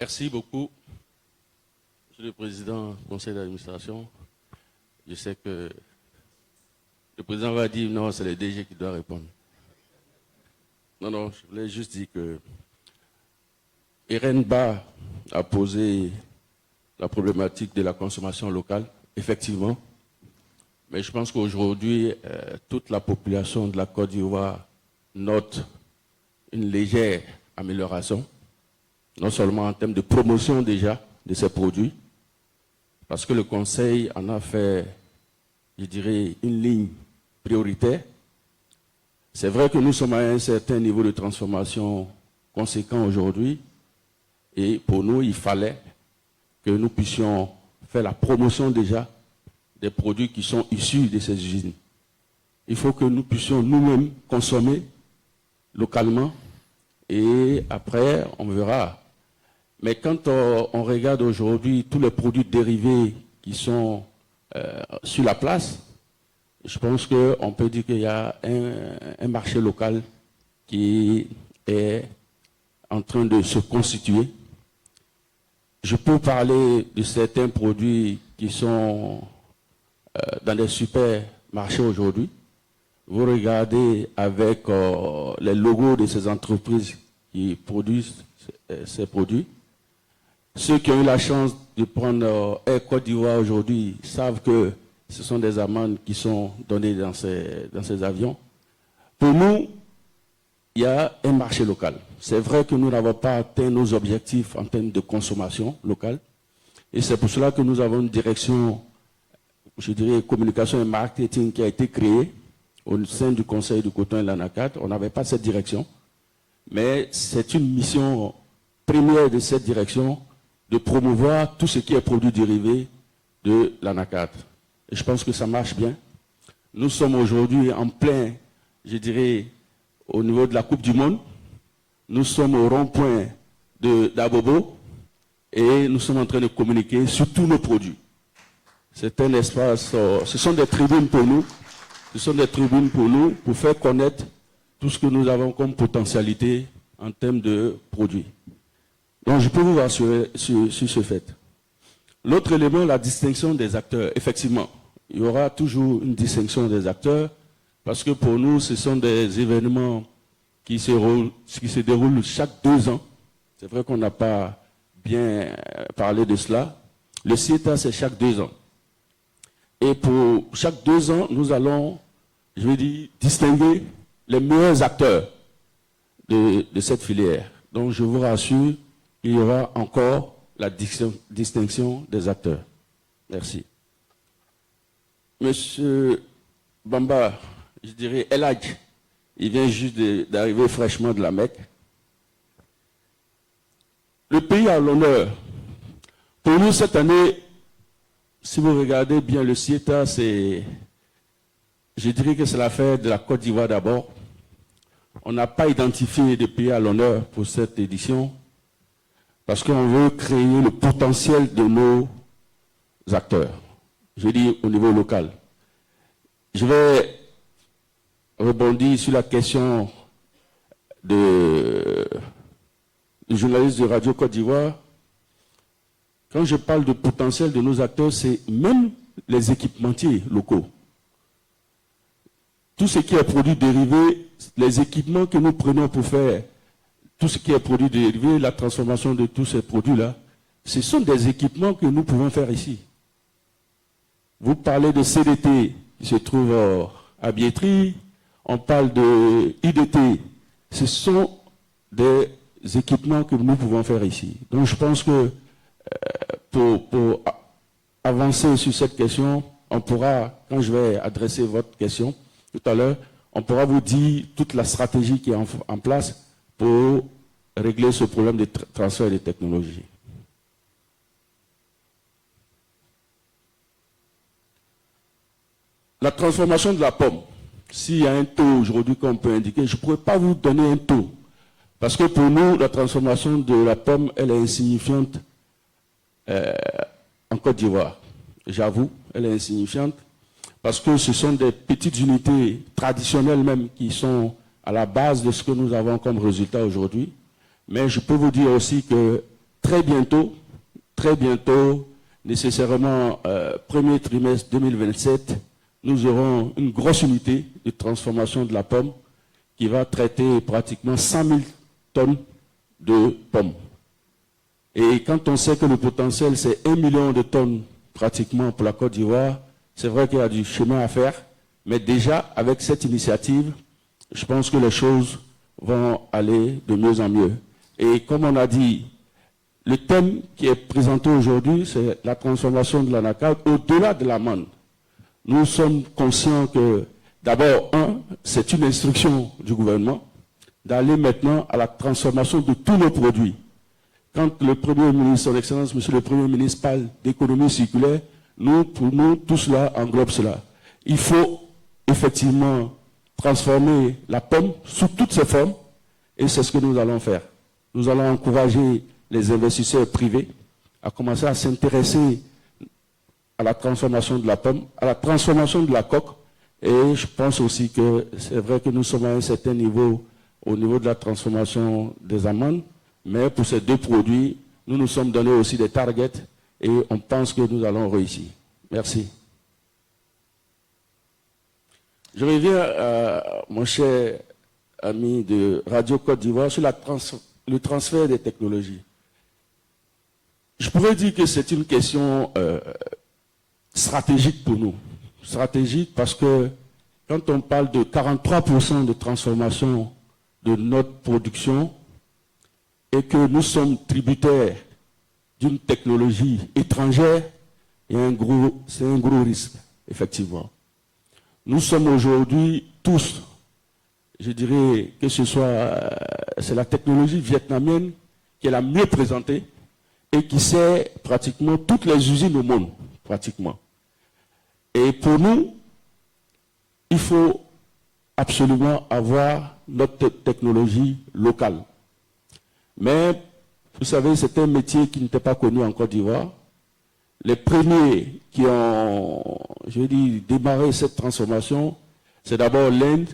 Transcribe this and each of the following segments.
Merci beaucoup, Monsieur le Président du Conseil d'administration. Je sais que le Président va dire non, c'est le DG qui doit répondre. Non, je voulais juste dire que Erenba a posé la problématique de la consommation locale, effectivement. Mais je pense qu'aujourd'hui, toute la population de la Côte d'Ivoire note une légère amélioration, non seulement en termes de promotion déjà de ces produits, parce que le Conseil en a fait, je dirais, une ligne prioritaire. C'est vrai que nous sommes à un certain niveau de transformation conséquent aujourd'hui, et pour nous, il fallait que nous puissions faire la promotion déjà des produits qui sont issus de ces usines. Il faut que nous puissions nous-mêmes consommer localement et après, on verra. Mais quand on regarde aujourd'hui tous les produits dérivés qui sont sur la place, je pense qu'on peut dire qu'il y a un marché local qui est en train de se constituer. Je peux parler de certains produits qui sont dans des supermarchés aujourd'hui. Vous regardez avec les logos de ces entreprises qui produisent ces produits. Ceux qui ont eu la chance de prendre Air Côte d'Ivoire aujourd'hui savent que ce sont des amendes qui sont données dans ces avions. Pour nous, il y a un marché local. C'est vrai que nous n'avons pas atteint nos objectifs en termes de consommation locale. Et c'est pour cela que nous avons une direction, je dirais, communication et marketing qui a été créée au sein du Conseil du coton et de l'ANACAT. On n'avait pas cette direction. Mais c'est une mission première de cette direction de promouvoir tout ce qui est produit dérivé de l'ANACAT. Et je pense que ça marche bien. Nous sommes aujourd'hui en plein, je dirais, au niveau de la Coupe du Monde. Nous sommes au rond-point d'Abobo et nous sommes en train de communiquer sur tous nos produits. C'est un espace, ce sont des tribunes pour nous. Ce sont des tribunes pour nous, pour faire connaître tout ce que nous avons comme potentialité en termes de produits. Donc je peux vous rassurer sur ce fait. L'autre élément, la distinction des acteurs. Effectivement, il y aura toujours une distinction des acteurs parce que pour nous, ce sont des événements qui se déroulent chaque 2 ans. C'est vrai qu'on n'a pas bien parlé de cela. Le CIETA, c'est chaque 2 ans. Et pour chaque 2 ans, nous allons, je vais dire, distinguer les meilleurs acteurs de cette filière. Donc je vous rassure, il y aura encore la distinction des acteurs. Merci. Monsieur Bamba, je dirais El Hadj, il vient juste d'arriver fraîchement de la Mecque. Le pays a l'honneur. Pour nous, cette année, si vous regardez bien le CIETA, je dirais que c'est l'affaire de la Côte d'Ivoire d'abord. On n'a pas identifié de pays à l'honneur pour cette édition parce qu'on veut créer le potentiel de nos acteurs. Je dis au niveau local. Je vais rebondir sur la question du journaliste de Radio Côte d'Ivoire. Quand je parle de potentiel de nos acteurs, c'est même les équipementiers locaux. Tout ce qui est produit dérivé, les équipements que nous prenons pour faire tout ce qui est produit dérivé, la transformation de tous ces produits-là, ce sont des équipements que nous pouvons faire ici. Vous parlez de CDT qui se trouve à Biétry, on parle de IDT. Ce sont des équipements que nous pouvons faire ici. Donc je pense que pour avancer sur cette question, on pourra, quand je vais adresser votre question tout à l'heure, on pourra vous dire toute la stratégie qui est en place pour régler ce problème de transfert de technologies. La transformation de la pomme, s'il y a un taux aujourd'hui qu'on peut indiquer, je ne pourrais pas vous donner un taux. Parce que pour nous, la transformation de la pomme, elle est insignifiante en Côte d'Ivoire. J'avoue, elle est insignifiante. Parce que ce sont des petites unités traditionnelles même qui sont à la base de ce que nous avons comme résultat aujourd'hui. Mais je peux vous dire aussi que très bientôt, nécessairement premier trimestre 2027, nous aurons une grosse unité de transformation de la pomme qui va traiter pratiquement 100 000 tonnes de pommes. Et quand on sait que le potentiel, c'est 1 million de tonnes pratiquement pour la Côte d'Ivoire, c'est vrai qu'il y a du chemin à faire, mais déjà, avec cette initiative, je pense que les choses vont aller de mieux en mieux. Et comme on a dit, le thème qui est présenté aujourd'hui, c'est la transformation de l'anacarde au-delà de l'amande. Nous sommes conscients que, d'abord, c'est une instruction du gouvernement d'aller maintenant à la transformation de tous nos produits. Quand le Premier ministre, son Excellence, Monsieur le Premier ministre, parle d'économie circulaire, pour nous, tout cela englobe cela. Il faut effectivement transformer la pomme sous toutes ses formes, et c'est ce que nous allons faire. Nous allons encourager les investisseurs privés à commencer à s'intéresser à la transformation de la pomme, à la transformation de la coque, et je pense aussi que c'est vrai que nous sommes à un certain niveau, au niveau de la transformation des amandes, mais pour ces deux produits, nous nous sommes donné aussi des targets et on pense que nous allons réussir. Merci. Je reviens à mon cher ami de Radio Côte d'Ivoire sur le transfert des technologies. Je pourrais dire que c'est une question stratégique pour nous. Stratégique parce que quand on parle de 43% de transformation de notre production et que nous sommes tributaires d'une technologie étrangère, c'est un gros risque, effectivement. Nous sommes aujourd'hui tous, je dirais que ce soit, c'est la technologie vietnamienne qui est la mieux présentée et qui sert pratiquement toutes les usines au monde, pratiquement. Et pour nous, il faut absolument avoir notre technologie locale. Mais, vous savez, c'est un métier qui n'était pas connu en Côte d'Ivoire. Les premiers qui ont, je dis, démarré cette transformation, c'est d'abord l'Inde,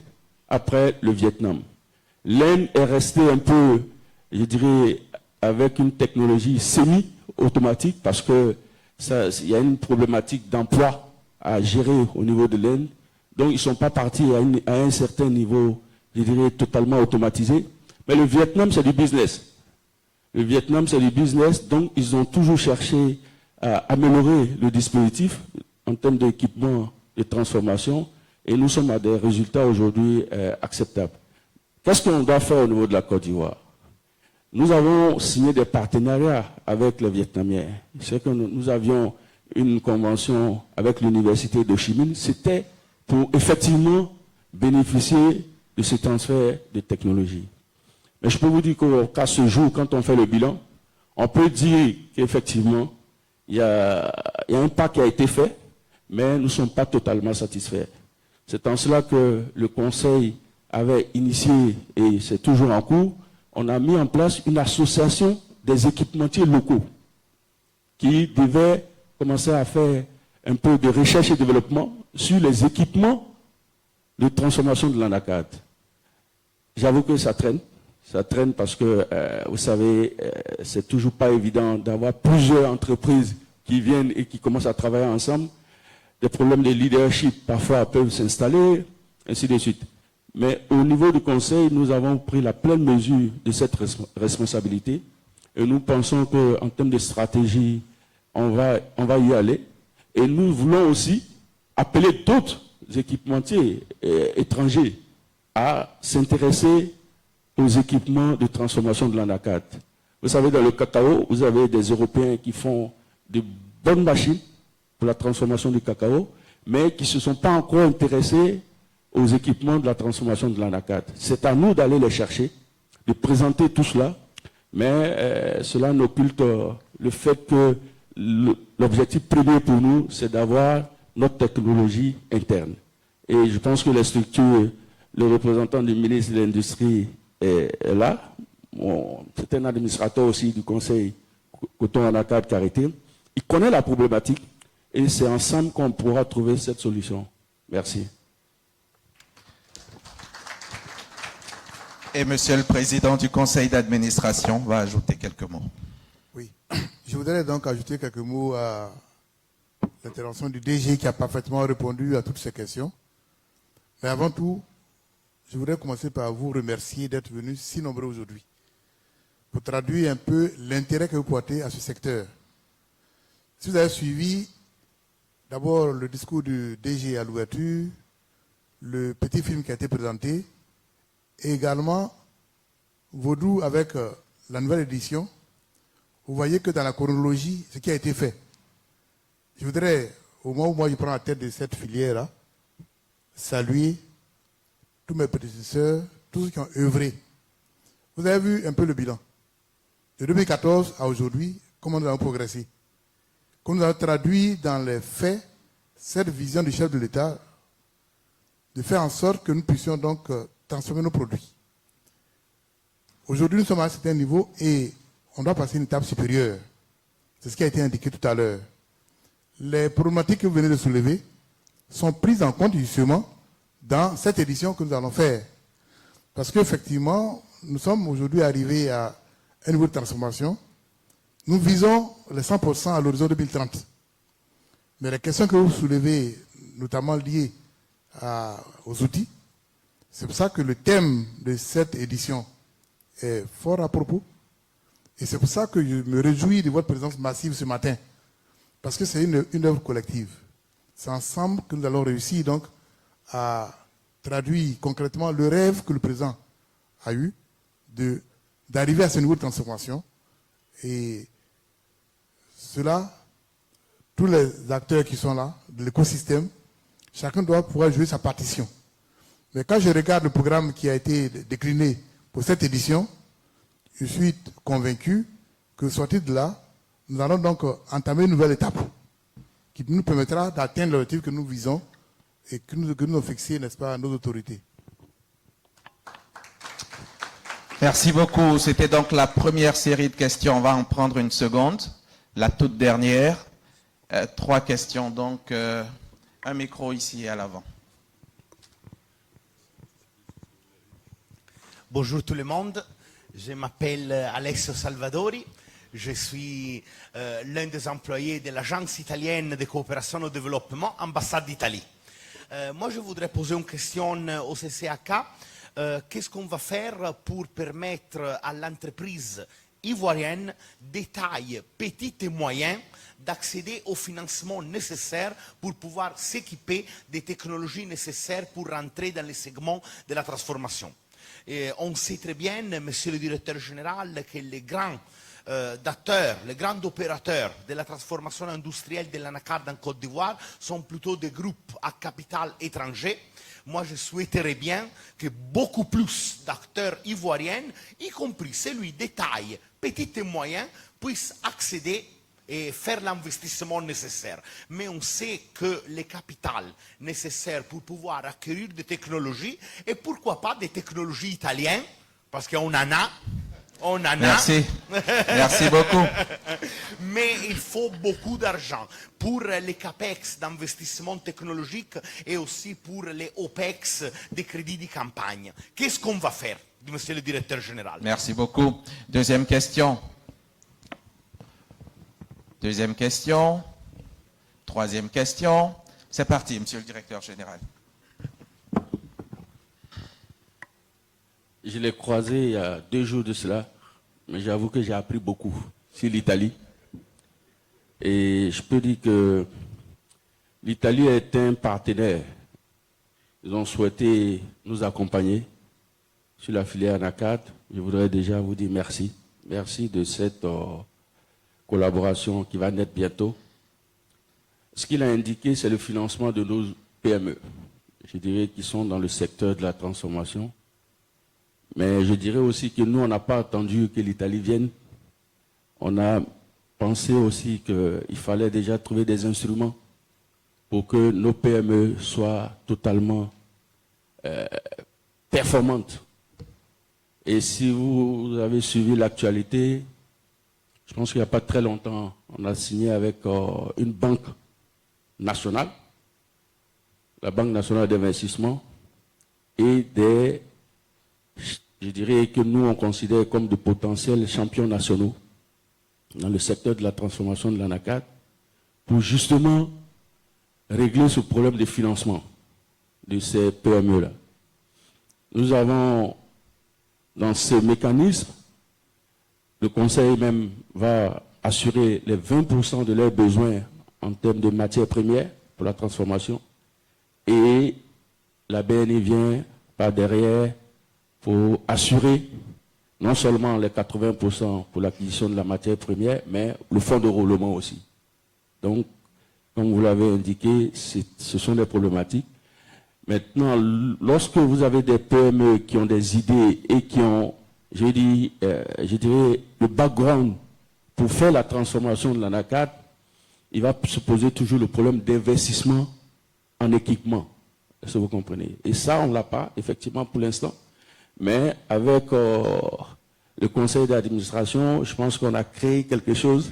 après le Vietnam. L'Inde est restée un peu, je dirais, avec une technologie semi-automatique parce que il y a une problématique d'emploi à gérer au niveau de l'Inde. Donc, ils ne sont pas partis à un certain niveau, je dirais, totalement automatisé. Mais le Vietnam, c'est du business. Le Vietnam, c'est du business, donc ils ont toujours cherché à améliorer le dispositif en termes d'équipement de transformation et nous sommes à des résultats aujourd'hui acceptables. Qu'est-ce qu'on doit faire au niveau de la Côte d'Ivoire? Nous avons signé des partenariats avec les Vietnamiens. C'est que nous avions une convention avec l'université de Ho Chi Minh. C'était pour effectivement bénéficier de ce transfert de technologie. Mais je peux vous dire qu'à ce jour, quand on fait le bilan, on peut dire qu'effectivement, il y a un pas qui a été fait, mais nous ne sommes pas totalement satisfaits. C'est en cela que le Conseil avait initié, et c'est toujours en cours, on a mis en place une association des équipementiers locaux qui devait commencer à faire un peu de recherche et développement sur les équipements de transformation de l'anacarde. J'avoue que ça traîne. Ça traîne parce que, vous savez, c'est toujours pas évident d'avoir plusieurs entreprises qui viennent et qui commencent à travailler ensemble. Des problèmes de leadership parfois peuvent s'installer, ainsi de suite. Mais au niveau du Conseil, nous avons pris la pleine mesure de cette responsabilité et nous pensons qu'en termes de stratégie, on va y aller. Et nous voulons aussi appeler d'autres équipementiers étrangers à s'intéresser aux équipements de transformation de l'anacarde. Vous savez, dans le cacao, vous avez des Européens qui font de bonnes machines pour la transformation du cacao, mais qui ne se sont pas encore intéressés aux équipements de la transformation de l'anacarde. C'est à nous d'aller les chercher, de présenter tout cela, mais cela n'occulte le fait que l'objectif premier pour nous, c'est d'avoir notre technologie interne. Et je pense que les structures, le représentant du ministre de l'Industrie est là. C'est un administrateur aussi du Conseil Coton Anacarde Carité. Il connaît la problématique et c'est ensemble qu'on pourra trouver cette solution. Merci. Et Monsieur le Président du Conseil d'administration va ajouter quelques mots. Oui. Je voudrais donc ajouter quelques mots à l'intervention du DG qui a parfaitement répondu à toutes ces questions. Mais avant tout, je voudrais commencer par vous remercier d'être venus si nombreux aujourd'hui pour traduire un peu l'intérêt que vous portez à ce secteur. Si vous avez suivi d'abord le discours du DG à l'ouverture, le petit film qui a été présenté, et également Vaudou avec la nouvelle édition, vous voyez que dans la chronologie, ce qui a été fait. Je voudrais, au moment où moi je prends la tête de cette filière-là, saluer tous mes prédécesseurs, tous ceux qui ont œuvré. Vous avez vu un peu le bilan. De 2014 à aujourd'hui, comment nous avons progressé. Comment nous avons traduit dans les faits cette vision du chef de l'État de faire en sorte que nous puissions donc transformer nos produits. Aujourd'hui, nous sommes à un certain niveau et on doit passer une étape supérieure. C'est ce qui a été indiqué tout à l'heure. Les problématiques que vous venez de soulever sont prises en compte justement dans cette édition que nous allons faire. Parce qu'effectivement, nous sommes aujourd'hui arrivés à un niveau de transformation. Nous visons les 100% à l'horizon 2030. Mais les questions que vous soulevez, notamment liées aux outils, c'est pour ça que le thème de cette édition est fort à propos. Et c'est pour ça que je me réjouis de votre présence massive ce matin. Parce que c'est une œuvre collective. C'est ensemble que nous allons réussir donc à traduire concrètement le rêve que le président a eu d'arriver à ce niveau de transformation. Et cela, tous les acteurs qui sont là, de l'écosystème, chacun doit pouvoir jouer sa partition. Mais quand je regarde le programme qui a été décliné pour cette édition, je suis convaincu que sorti de là, nous allons donc entamer une nouvelle étape qui nous permettra d'atteindre l'objectif que nous visons et que nous avons fixé, n'est-ce pas, à nos autorités. Merci beaucoup. C'était donc la première série de questions. On va en prendre une seconde, la toute dernière. 3 questions, donc un micro ici à l'avant. Bonjour tout le monde, je m'appelle Alessio Salvadori, je suis l'un des employés de l'Agence italienne de coopération au développement, ambassade d'Italie. Moi je voudrais poser une question au CCHK. Qu'est-ce qu'on va faire pour permettre à l'entreprise ivoirienne de taille petite et moyenne d'accéder au financement nécessaire pour pouvoir s'équiper des technologies nécessaires pour rentrer dans les segments de la transformation. Et on sait très bien, monsieur le directeur général, que les grands d'acteurs, les grands opérateurs de la transformation industrielle de l'anacarde en Côte d'Ivoire sont plutôt des groupes à capital étranger. Moi, je souhaiterais bien que beaucoup plus d'acteurs ivoiriens, y compris celui des tailles petites et moyennes, puissent accéder et faire l'investissement nécessaire. Mais on sait que les capitales nécessaires pour pouvoir acquérir des technologies, et pourquoi pas des technologies italiennes, parce qu'on en a. On en a. Merci. Merci beaucoup. Mais il faut beaucoup d'argent pour les CAPEX d'investissement technologique et aussi pour les OPEX des crédits de campagne. Qu'est-ce qu'on va faire, monsieur le directeur général? Merci beaucoup. Deuxième question. Deuxième question. Troisième question. C'est parti, monsieur le directeur général. Je l'ai croisé il y a 2 jours de cela, mais j'avoue que j'ai appris beaucoup sur l'Italie. Et je peux dire que l'Italie est un partenaire. Ils ont souhaité nous accompagner sur la filière anacarde. Je voudrais déjà vous dire merci. Merci de cette collaboration qui va naître bientôt. Ce qu'il a indiqué, c'est le financement de nos PME. Je dirais qu'ils sont dans le secteur de la transformation. Mais je dirais aussi que nous, on n'a pas attendu que l'Italie vienne. On a pensé aussi qu'il fallait déjà trouver des instruments pour que nos PME soient totalement performantes. Et si vous avez suivi l'actualité, je pense qu'il n'y a pas très longtemps, on a signé avec une banque nationale, la Banque nationale d'investissement, et je dirais que nous, on considère comme de potentiels champions nationaux dans le secteur de la transformation de l'ANACAD pour justement régler ce problème de financement de ces PME-là. Nous avons, dans ce mécanisme, le Conseil même va assurer les 20% de leurs besoins en termes de matières premières pour la transformation et la BNI vient par derrière pour assurer non seulement les 80% pour l'acquisition de la matière première, mais le fonds de roulement aussi. Donc, comme vous l'avez indiqué, ce sont des problématiques. Maintenant, lorsque vous avez des PME qui ont des idées et qui ont, je dirais, le background pour faire la transformation de l'ANACAD, il va se poser toujours le problème d'investissement en équipement. Est-ce que vous comprenez? Et ça, on ne l'a pas, effectivement, pour l'instant. Mais avec le conseil d'administration, je pense qu'on a créé quelque chose,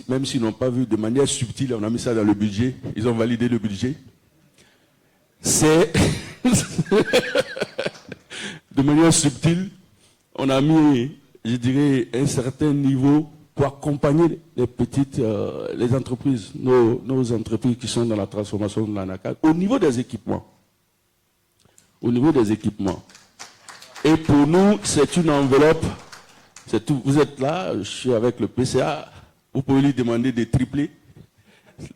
même s'ils n'ont pas vu de manière subtile, on a mis ça dans le budget, ils ont validé le budget. C'est de manière subtile, on a mis, je dirais, un certain niveau pour accompagner les petites, les entreprises, nos entreprises qui sont dans la transformation de l'ANACAD, au niveau des équipements. Au niveau des équipements. Et pour nous, c'est une enveloppe. C'est tout. Vous êtes là, je suis avec le PCA, vous pouvez lui demander de tripler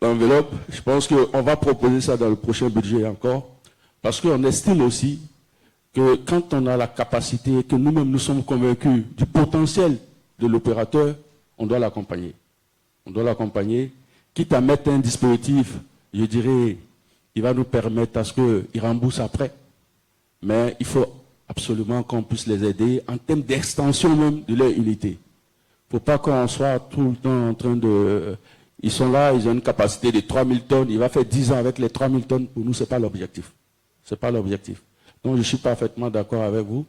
l'enveloppe. Je pense qu'on va proposer ça dans le prochain budget encore, parce qu'on estime aussi que quand on a la capacité, que nous-mêmes nous sommes convaincus du potentiel de l'opérateur, on doit l'accompagner. On doit l'accompagner, quitte à mettre un dispositif, je dirais, qui va nous permettre à ce qu'il rembourse après. Mais il faut absolument qu'on puisse les aider en termes d'extension même de leur unité. Il ne faut pas qu'on soit tout le temps en train de... Ils sont là, ils ont une capacité de 3000 tonnes, il va faire 10 ans avec les 3000 tonnes. Pour nous, ce n'est pas l'objectif. Ce n'est pas l'objectif. Donc, je suis parfaitement d'accord avec vous.